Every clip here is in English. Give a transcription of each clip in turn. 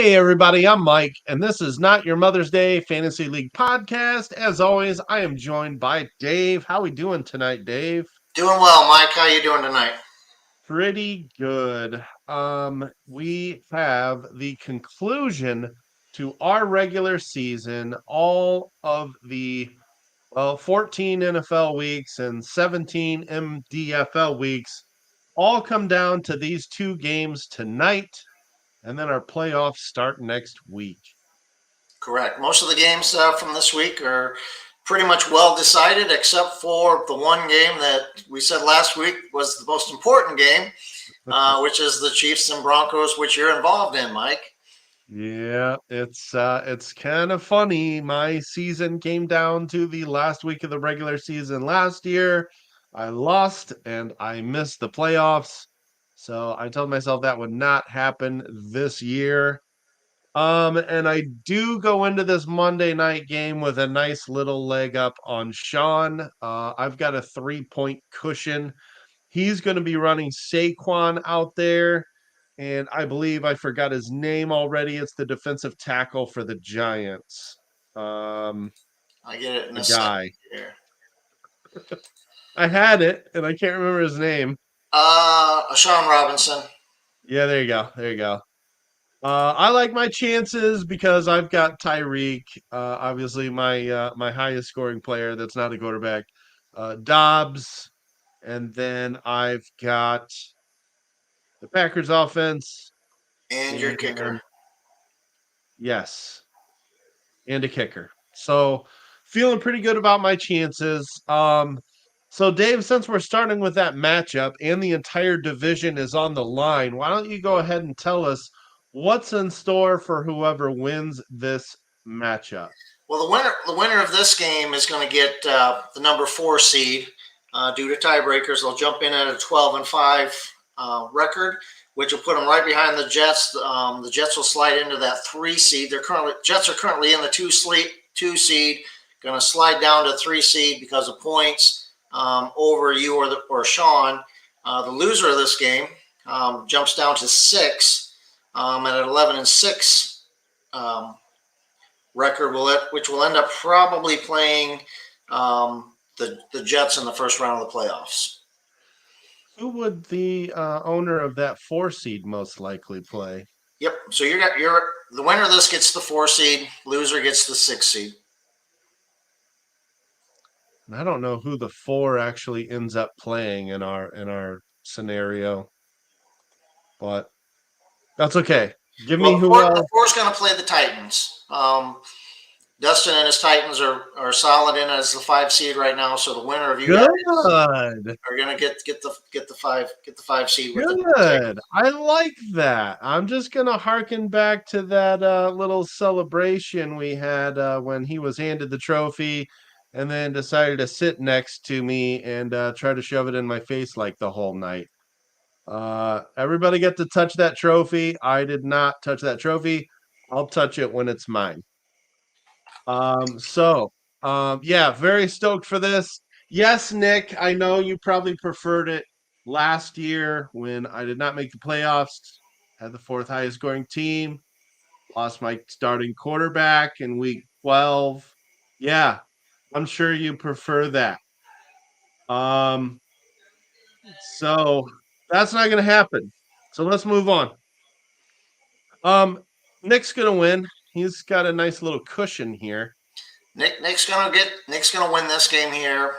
Hey everybody, I'm Mike, and this is Not Your Mother's Day Fantasy League podcast. As always, I am joined by Dave. How we doing tonight, Dave? Doing well, Mike. How you doing tonight? Pretty good. We have the conclusion to our regular season. All of the 14 NFL weeks and 17 MDFL weeks all come down to these two games tonight, and then our playoffs start next week. Correct. Most of the games from this week are pretty much well decided, except for the one game that we said last week was the most important game, which is the Chiefs and Broncos, which you're involved in, Mike. Yeah, it's kind of funny. My season came down to the last week of the regular season last year. I lost and I missed the playoffs. So I told myself that would not happen this year. And I do go into this Monday night game with a nice little leg up on Sean. I've got a 3-point cushion. He's going to be running Saquon out there, and I believe I forgot his name already. It's the defensive tackle for the Giants. Um, I get it in the a second guy. here. I had it, and I can't remember his name. Sean Robinson. Yeah, there you go. There you go. I like my chances because I've got Tyreek, obviously my highest scoring player. That's not a quarterback. Dobbs, and then I've got the Packers offense, And your kicker. and yes, and a kicker. So feeling pretty good about my chances. So Dave, since we're starting with that matchup and the entire division is on the line, why don't you go ahead and tell us what's in store for whoever wins this matchup? Well, the winner of this game is going to get the number 4 seed due to tiebreakers. They'll jump in at a 12-5 record, which will put them right behind the Jets. The Jets will slide into that 3 seed. Jets are currently in the 2 seed, going to slide down to 3 seed because of points over you or Sean. The loser of this game jumps down to 6 at 11-6. Record which will end up probably playing the Jets in the first round of the playoffs. Who would the owner of that 4 seed most likely play? Yep. So you're the winner of this gets the 4 seed, loser gets the 6 seed. And I don't know who the 4 actually ends up playing in our scenario, but that's okay. Give Well, me who else. the four's going to play the Titans. Dustin and his Titans are solid in as the 5 seed right now. So the winner of you guys Good. are going to get the 5 seed with the Good. I like that. I'm just gonna harken back to that little celebration we had when he was handed the trophy and then decided to sit next to me and try to shove it in my face like the whole night. Everybody get to touch that trophy. I did not touch that trophy. I'll touch it when it's mine. Yeah, very stoked for this. Yes, Nick, I know you probably preferred it last year when I did not make the playoffs, had the fourth highest scoring team, lost my starting quarterback in week 12. Yeah, I'm sure you prefer that. Um, so that's not going to happen. So let's move on. Um, Nick's going to win. He's got a nice little cushion here. Nick's gonna win this game here.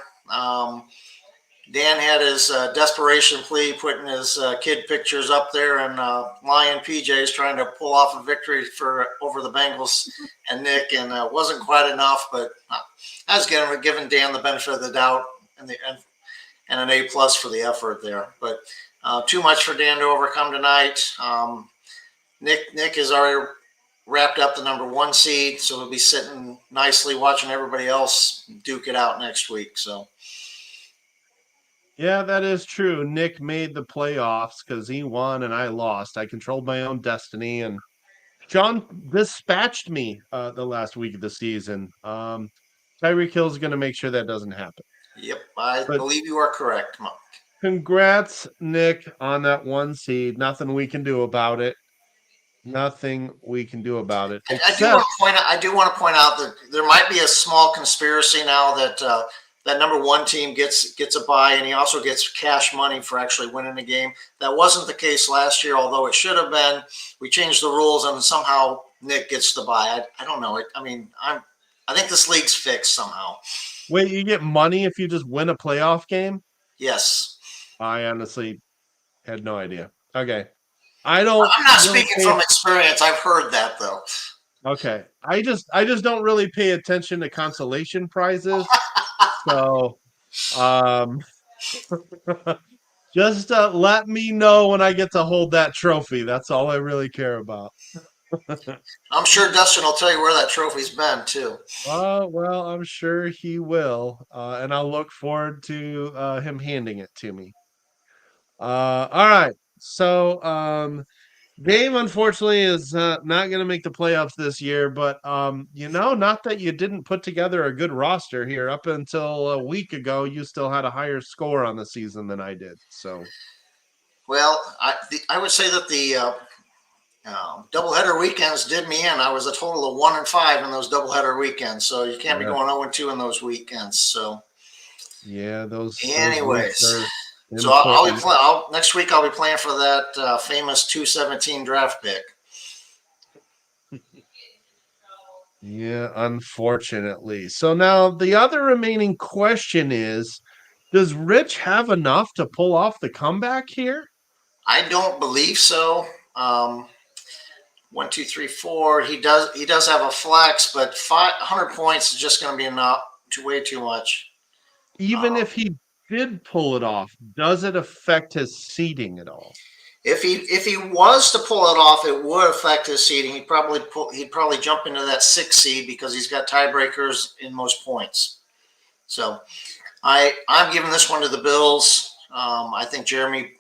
Dan had his desperation plea, putting his kid pictures up there and Lion PJs, trying to pull off a victory over the Bengals and Nick, and wasn't quite enough. But I was giving Dan the benefit of the doubt and an A+ for the effort there. But too much for Dan to overcome tonight. Nick has already wrapped up the number 1 seed, so he'll be sitting nicely watching everybody else duke it out next week. So. Yeah, that is true. Nick made the playoffs because he won and I lost. I controlled my own destiny, and John dispatched me the last week of the season. Tyreek Hill's going to make sure that doesn't happen. Yep, I But believe you are correct, Mark. congrats, Nick, on that 1 seed. Nothing we can do about it. nothing we can do about it I do want except to point out. I do want to point out that there might be a small conspiracy now that that number one team gets a bye, and he also gets cash money for actually winning the game. That wasn't the case last year, although it should have been. We changed the rules, and somehow Nick gets the bye. I don't know. I mean, I think this league's fixed somehow. wait, you get money if you just win a playoff game? Yes, I honestly had no idea. Okay. I don't I'm not really speaking pay from experience. I've heard that though. okay. I just don't really pay attention to consolation prizes. So um just let me know when I get to hold that trophy. That's all I really care about. I'm sure Dustin will tell you where that trophy's been too. Well, I'm sure he will. And I'll look forward to him handing it to me. All right. So Dave, unfortunately, is not going to make the playoffs this year, but not that you didn't put together a good roster here. Up until a week ago, you still had a higher score on the season than I did. So, Well, I would say that the doubleheader weekends did me in. I was a total of 1-5 in those doubleheader weekends, so you can't be yeah, going 0-2 in those weekends. So, yeah, those weeks anyways, are so I'll be important. next week. I'll be playing for that famous 217 draft pick. Yeah, unfortunately. So now the other remaining question is, does Rich have enough to pull off the comeback here? I don't believe so. One, two, three, four. He does. He does have a flex, but 500 points is just going to be enough. Way too much. Even Um, if he did pull it off, does it affect his seating at all? if he was to pull it off, it would affect his seeding. He'd probably jump into that 6 seed because he's got tiebreakers in most points. So I'm giving this one to the Bills. I think Jeremy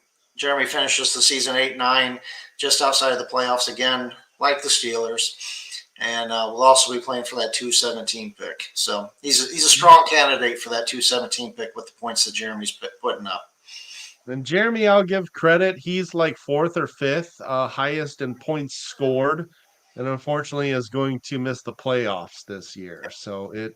finishes the season 8-9, just outside of the playoffs again, like the Steelers, and we'll also be playing for that 217 pick. So he's a strong candidate for that 217 pick with the points that Jeremy's putting up. And Jeremy, I'll give credit. He's like fourth or fifth, highest in points scored, and unfortunately is going to miss the playoffs this year. So it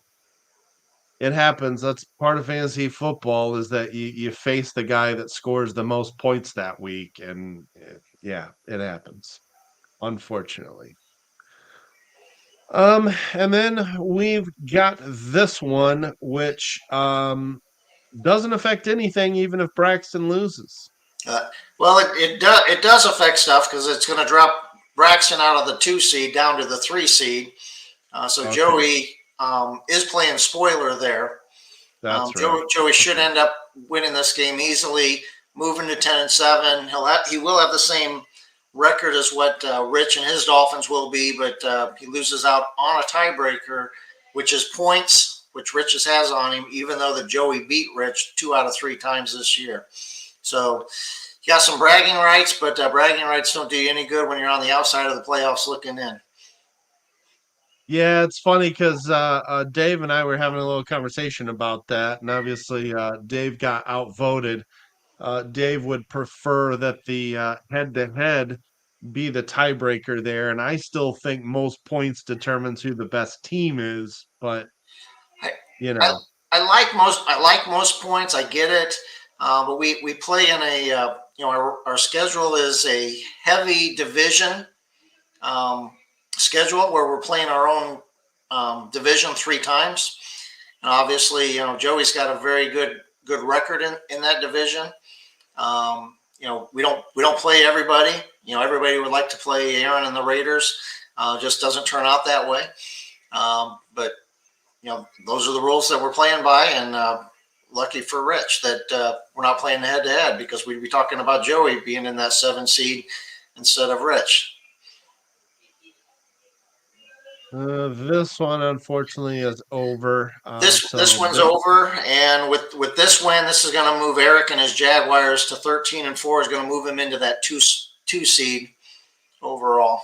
happens. That's part of fantasy football is that you face the guy that scores the most points that week, and yeah, it happens. Unfortunately. And then we've got this one, which doesn't affect anything, even if Braxton loses. Uh, well, it does affect stuff because it's going to drop Braxton out of the 2 seed down to the 3 seed. So Okay, Joey is playing spoiler there. that's right. Joey should Okay. end up winning this game easily, moving to 10-7. He will have the same record as what Rich and his Dolphins will be, but he loses out on a tiebreaker, which is points, which Rich has on him, even though the Joey beat Rich 2 out of 3 times this year. So you got some bragging rights, but bragging rights don't do you any good when you're on the outside of the playoffs looking in. Yeah, it's funny because Dave and I were having a little conversation about that, and obviously Dave got outvoted. Dave would prefer that the head-to-head be the tiebreaker there, and I still think most points determines who the best team is. But I, you I, know, I like most points. I get it, but we play in a our schedule is a heavy division um, schedule where we're playing our own division 3 times, and obviously Joey's got a very good record in that division. We don't play everybody. Everybody would like to play Aaron and the Raiders. Just doesn't turn out that way. But those are the rules that we're playing by, and lucky for Rich that we're not playing head to head because we'd be talking about Joey being in that 7 seed instead of Rich. this one unfortunately is over. This one's over, and with this win, this is going to move Eric and his Jaguars to 13-4. Is going to move him into that two seed overall.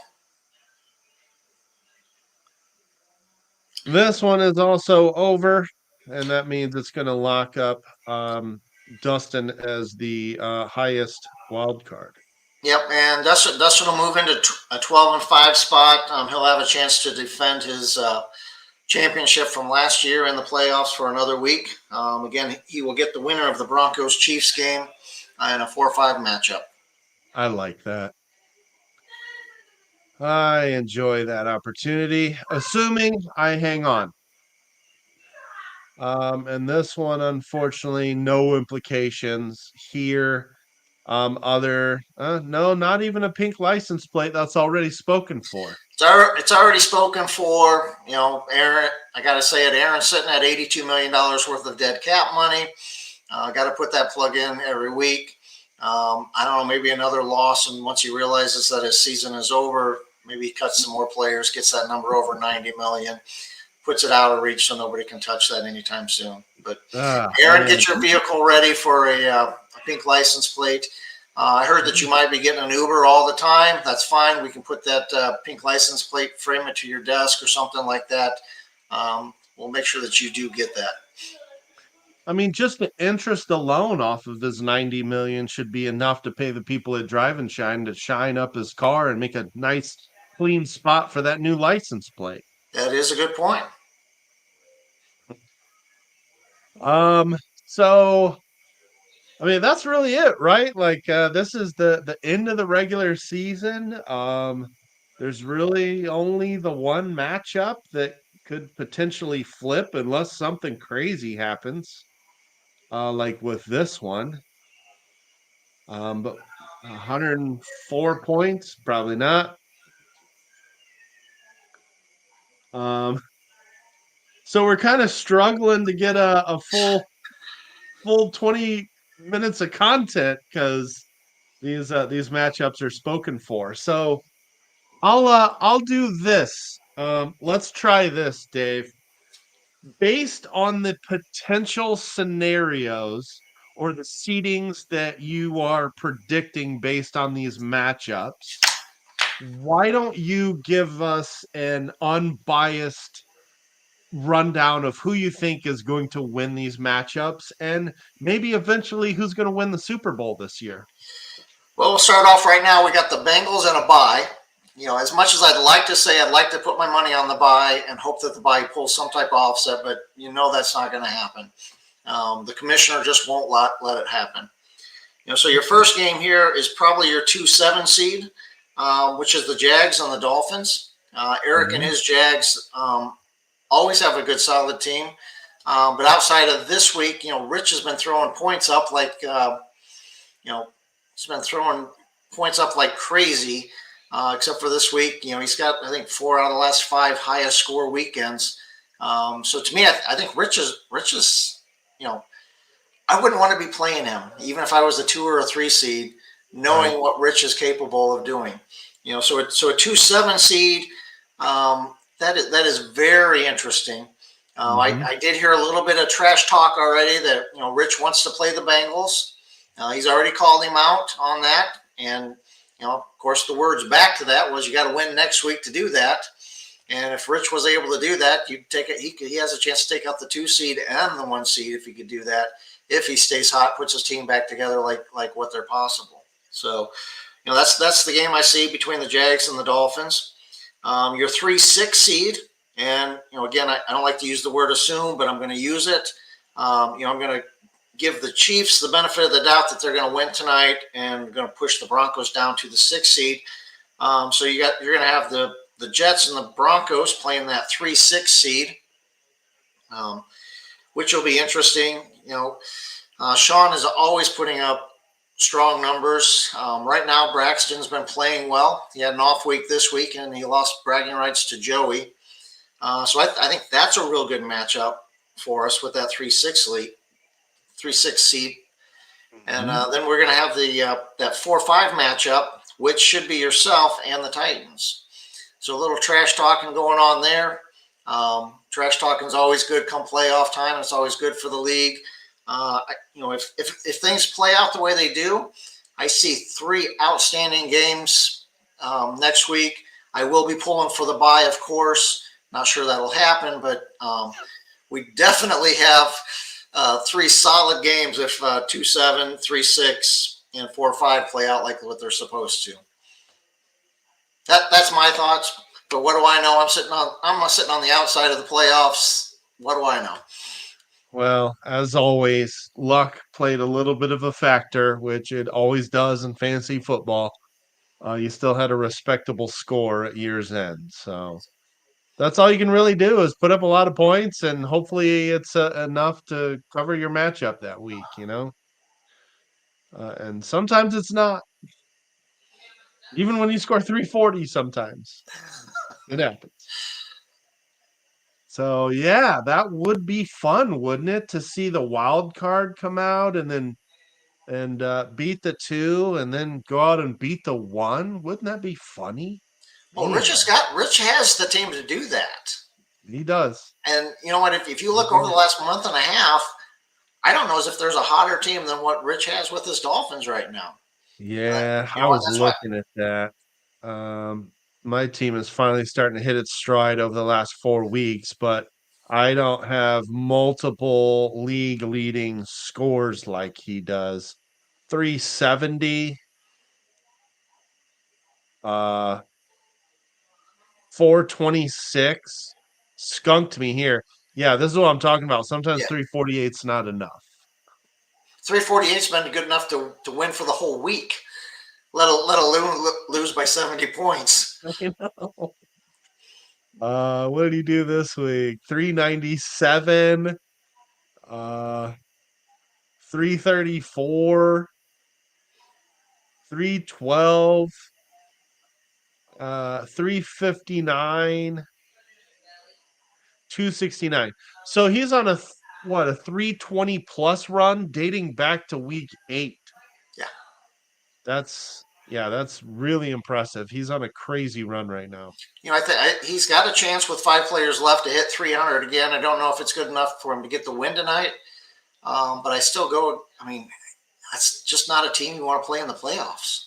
This one is also over, and that means it's going to lock up Dustin as the highest wild card. Yep, and Dustin will move into a 12-5 spot. He'll have a chance to defend his championship from last year in the playoffs for another week. Again, he will get the winner of the Broncos Chiefs game in a 4-5 matchup. I like that. I enjoy that opportunity, assuming I hang on. And this one, unfortunately, no implications here. No, not even a pink license plate that's already spoken for. It's already spoken for. Aaron, I got to say it, Aaron's sitting at $82 million worth of dead cap money. Got to put that plug in every week. I don't know, maybe another loss, and once he realizes that his season is over, maybe he cuts some more players, gets that number over 90 million, puts it out of reach so nobody can touch that anytime soon. But Ah, Aaron, man. get your vehicle ready for a pink license plate. I heard that you might be getting an Uber all the time. That's fine. We can put that pink license plate, frame it to your desk or something like that. We'll make sure that you do get that. I mean, just the interest alone off of this 90 million should be enough to pay the people at Drive and Shine to shine up his car and make a nice clean spot for that new license plate. That is a good point. Um, so I mean that's really it, right? Like this is the end of the regular season. There's really only the one matchup that could potentially flip unless something crazy happens. Like with this one. But 104 points, probably not. Um, so we're kind of struggling to get a full 20 minutes of content because these matchups are spoken for. So I'll do this. Let's try this, Dave. Based on the potential scenarios or the seedings that you are predicting based on these matchups, why don't you give us an unbiased rundown of who you think is going to win these matchups and maybe eventually who's going to win the Super Bowl this year? Well, we'll start off right now. We got the Bengals and a bye. As much as I'd like to say I'd like to put my money on the bye and hope that the bye pulls some type of offset, but that's not going to happen. The commissioner just won't let it happen. So your first game here is probably your 2-7 seed, which is the Jags and the Dolphins. Eric and Mhm. his Jags always have a good, solid team. But outside of this week, Rich has been throwing points up like, he's been throwing points up like crazy, except for this week. He's got, I think, 4 out of the last 5 highest score weekends. So to me, I think Rich is, I wouldn't want to be playing him, even if I was a 2 or a 3 seed, Right. knowing what Rich is capable of doing. So a 2-7 seed, that is very interesting. Hmm. I did hear a little bit of trash talk already that Rich wants to play the Bengals. He's already called him out on that, and of course, the words back to that was you got to win next week to do that. And if Rich was able to do that, you take it. He has a chance to take out the 2 seed and the 1 seed if he could do that. If he stays hot, puts his team back together like what they're possible. So, that's the game I see between the Jags and the Dolphins. Your 3-6 seed, and again, I don't like to use the word assume, but I'm going to use it. I'm going to give the Chiefs the benefit of the doubt that they're going to win tonight and going to push the Broncos down to the 6 seed. So you're going to have the Jets and the Broncos playing that 3-6 seed, which will be interesting. Sean is always putting up strong numbers. Right now, Braxton's been playing well. He had an off week this week, and he lost bragging rights to Joey. So I think that's a real good matchup for us with that 3-6 seed. And Hmm. then we're going to have that 4-5 matchup, which should be yourself and the Titans. So a little trash talking going on there. Trash talking is always good come playoff time. It's always good for the league. If things play out the way they do, I see 3 outstanding games next week. I will be pulling for the bye, of course. Not sure that'll happen, but we definitely have 3 solid games if 2-7, 3-6, and 4 or 5 play out like what they're supposed to. That's my thoughts. But what do I know? I'm sitting on the outside of the playoffs. What do I know? Well, as always, luck played a little bit of a factor, which it always does in fantasy football. You still had a respectable score at year's end, so that's all you can really do is put up a lot of points, and hopefully it's enough to cover your matchup that week. And sometimes it's not. Even when you score 340, sometimes it happens. So yeah, that would be fun, wouldn't it, to see the wild card come out and beat the 2 and then go out and beat the 1? Wouldn't that be funny? Well, Man, Rich has the team to do that. he does. And you know what? If you He look over the does. last month and a half, I don't know as if there's a hotter team than what Rich has with his Dolphins right now. Yeah, You I know what? was That's why. looking at that. My team is finally starting to hit its stride over the last 4 weeks, but I don't have multiple league leading scores like he does. 370, uh, 426 skunked me here. Yeah, this is what I'm talking about. Sometimes Yeah, 348's not enough. 348's been good enough to win for the whole week. Let alone lose by 70 points. You know? What did he do this week? 397, uh, 334, 312, 359, 269. So he's on a 320 plus run dating back to week 8. Yeah. That's really impressive. He's on a crazy run right now. I think he's got a chance with 5 players left to hit 300 again. I don't know if it's good enough for him to get the win tonight, but I still go. I mean, that's just not a team you want to play in the playoffs.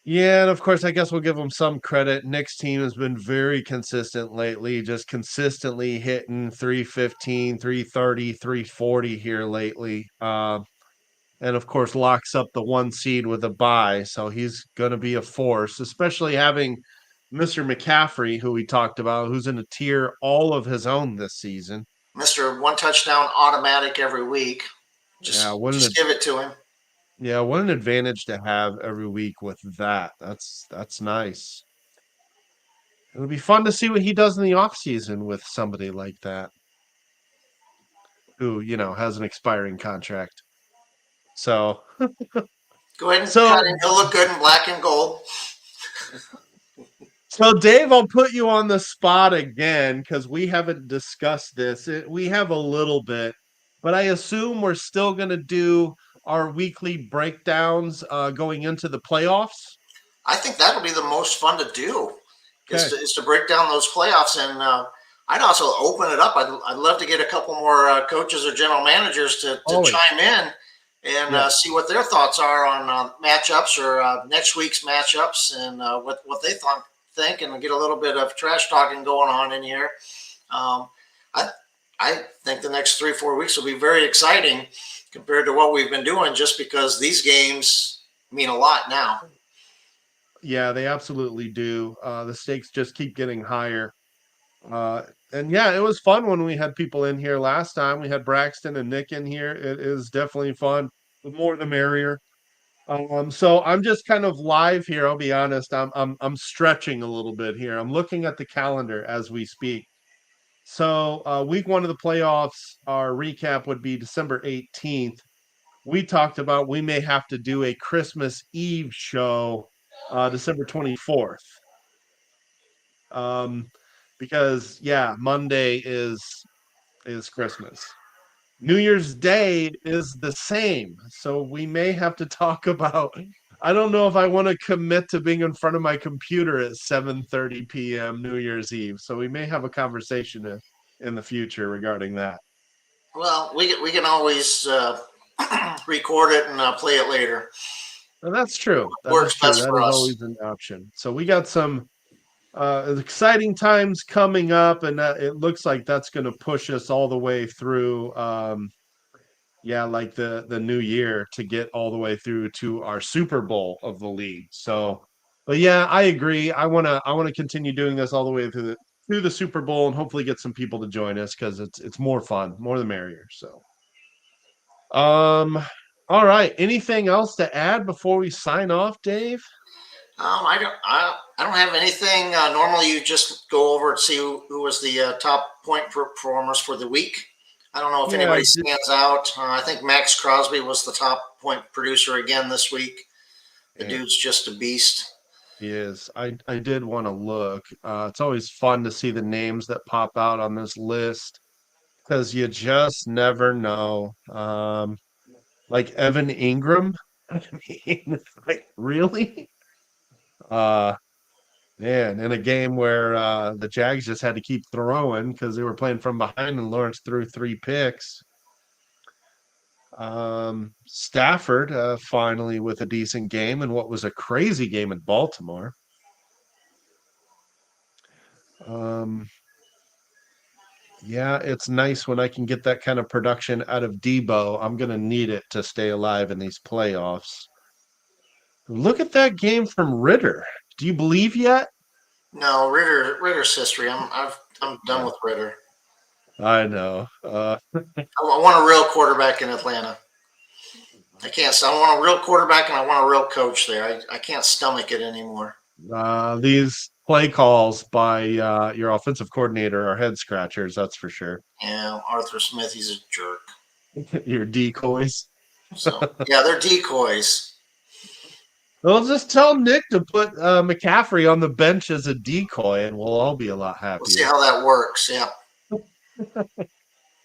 Yeah, and of course, I guess we'll give him some credit. Nick's team has been very consistent lately, just consistently hitting 315, 330, 340 here lately. And of course, locks up the 1 seed with a bye. So he's going to be a force, especially having Mr. McCaffrey, who we talked about, who's in a tier all of his own this season. Mr. One touchdown automatic every week. Yeah, Just give it to him. what an advantage to have every week with that. That's nice. It'll be fun to see what he does in the off season with somebody like that who, has an expiring contract. So, Go ahead and cut so, him. He'll look good in black and gold. so Dave, I'll put you on the spot again because we haven't discussed this. We have a little bit, but I assume we're still going to do our weekly breakdowns going into the playoffs. I think that'll be the most fun to do. Okay. Is to break down those playoffs, and I'd also open it up. I'd love to get a couple more coaches or general managers to Always. chime in and Yeah. see what their thoughts are on matchups or next week's matchups and what they think, and get a little bit of trash talking going on in here. Um, I I think the next 3 or 4 weeks will be very exciting compared to what we've been doing, just because these games mean a lot now. Yeah, they absolutely do. The stakes just keep getting higher. And yeah, it was fun when we had people in here last time. We had Braxton and Nick in here. It is definitely fun. The more the merrier. So I'm just kind of live here. I'll be honest. I'm stretching a little bit here. I'm looking at the calendar as we speak. So week 1 of the playoffs, our recap would be December 18th. We talked about we may have to do a Christmas Eve show December 24th. Um, because yeah, Monday is Christmas. New Year's Day is the same. So we may have to talk about I don't know if I want to commit to being in front of my computer at 7:30 p.m. New Year's Eve. So we may have a conversation in the future regarding that. Well, we can always record it and play it later. And that's true. That is Works true. best That for is us. always an option. So we got some exciting times coming up, and it looks like that's going to push us all the way through yeah, like the new year to get all the way through to our Super Bowl of the league. So, but yeah, I agree. I want to continue doing this all the way through the Super Bowl and hopefully get some people to join us because it's more fun, more the merrier. So, um, all right. Anything else to add before we sign off, Dave? I don't have anything. Normally, you just go over and see who was the top point performers for the week. I don't know if Yeah, anybody stands out. I think Max Crosby was the top point producer again this week. The man, dude's just a beast. he is. I did want to look. It's always fun to see the names that pop out on this list because you just never know. Like Evan Ingram. I mean, like really? Uh Man, in a game where the Jags just had to keep throwing because they were playing from behind and Lawrence threw 3 picks. Stafford finally with a decent game and what was a crazy game in Baltimore. Um, yeah, it's nice when I can get that kind of production out of Debo. I'm going to need it to stay alive in these playoffs. Look at that game from Ritter. Do you believe yet? No, Ritter's history. I'm done Yeah, with Ritter. I know. I want a real quarterback in Atlanta. I can't. I want a real quarterback and I want a real coach there. I can't stomach it anymore. These play calls by your offensive coordinator are head scratchers, that's for sure. Yeah, Arthur Smith, he's a jerk. Your decoys. So yeah, they're decoys. Well, just tell Nick to put McCaffrey on the bench as a decoy, and we'll all be a lot We'll see happier. how that works. Yeah.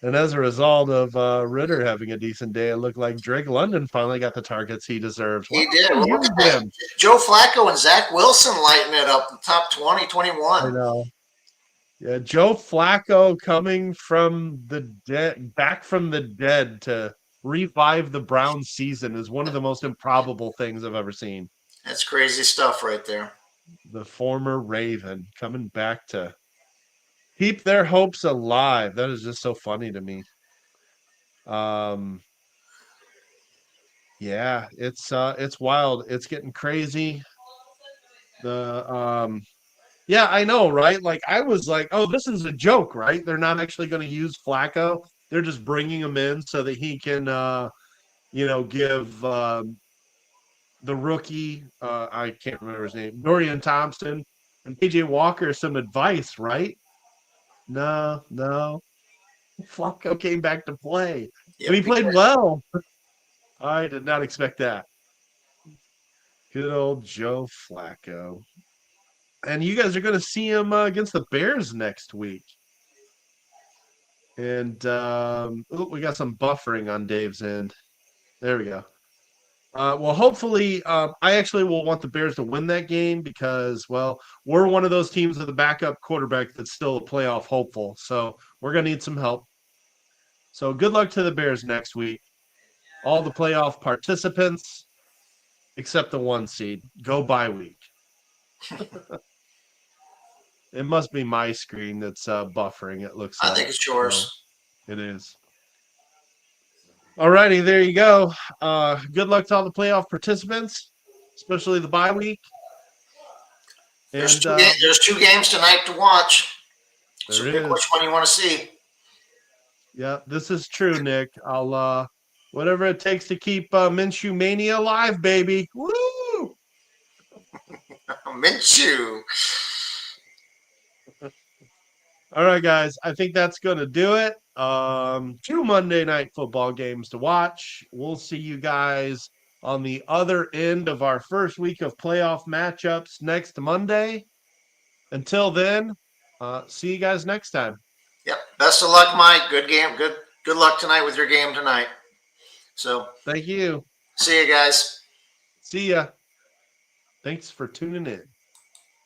And as a result of Ritter having a decent day, it looked like Drake London finally got the targets he deserves. Why He don't did. they Well, look use at that. him? Joe Flacco and Zach Wilson lighting it up, the top 20, I 21. know. Yeah, Joe Flacco coming from the dead, back from the dead to revive the Browns season is one of the most improbable things I've ever seen. That's crazy stuff right there. The former Raven coming back to keep their hopes alive. That is just so funny to me. Um, yeah, it's wild. It's getting crazy. The Yeah, I know, right? Like I was like, oh, this is a joke, right? They're not actually going to use Flacco. They're just bringing him in so that he can give the rookie, I can't remember his name, Dorian Thompson and PJ Walker some advice, right? No, no. Flacco came back to play. And he Yep. played well. I did not expect that. Good old Joe Flacco. And you guys are going to see him against the Bears next week. And we got some buffering on Dave's end. There we go. Well, hopefully, I actually will want the Bears to win that game because, well, we're one of those teams with a backup quarterback that's still a playoff hopeful. So we're going to need some help. So good luck to the Bears next week. All the playoff participants, except the 1 seed, go bye week. It must be my screen that's buffering, it looks I think like. it's So yours. it is. All righty, there you go. Good luck to all the playoff participants, especially the bye week. And There's two games tonight to watch. So there pick which is. one you want to see. Yeah, this is true, Nick. I'll whatever it takes to keep Minshew Mania alive, baby. Woo! Minshew. All right, guys. I think that's gonna do it. 2 Monday night football games to watch. We'll see you guys on the other end of our first week of playoff matchups next Monday. Until then, see you guys next time. Yep. Best of luck, Mike. Good game. Good luck tonight with your game tonight. So Thank you. see you guys. See ya. Thanks for tuning in.